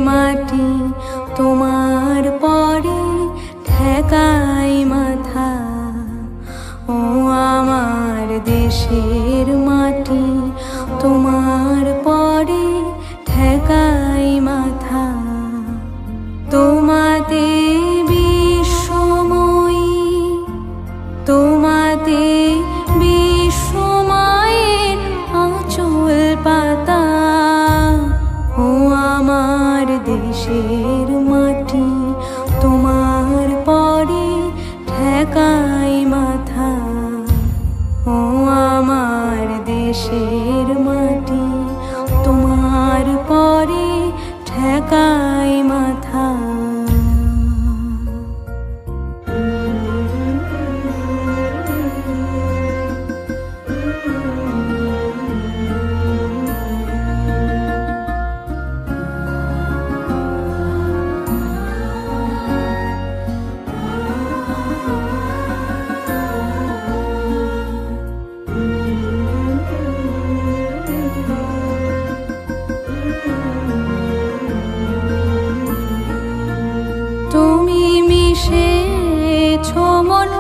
মাটি তোমার পরে ঠেকাই মাথা। ও আমার দেশের মাটি তোমার পরে ঠেকাই মাথা। তোমাতে বিশ্বময়ী, তোমাতে বিশ্বমায়ের আঁচল পাতা। ও আমার দেশের মাটি তোমার পরে ঠেকাই মাথা। ও আমার দেশের মাটি তোমার পরে ঠেকাই মাথা। তুমি মিশেছো মন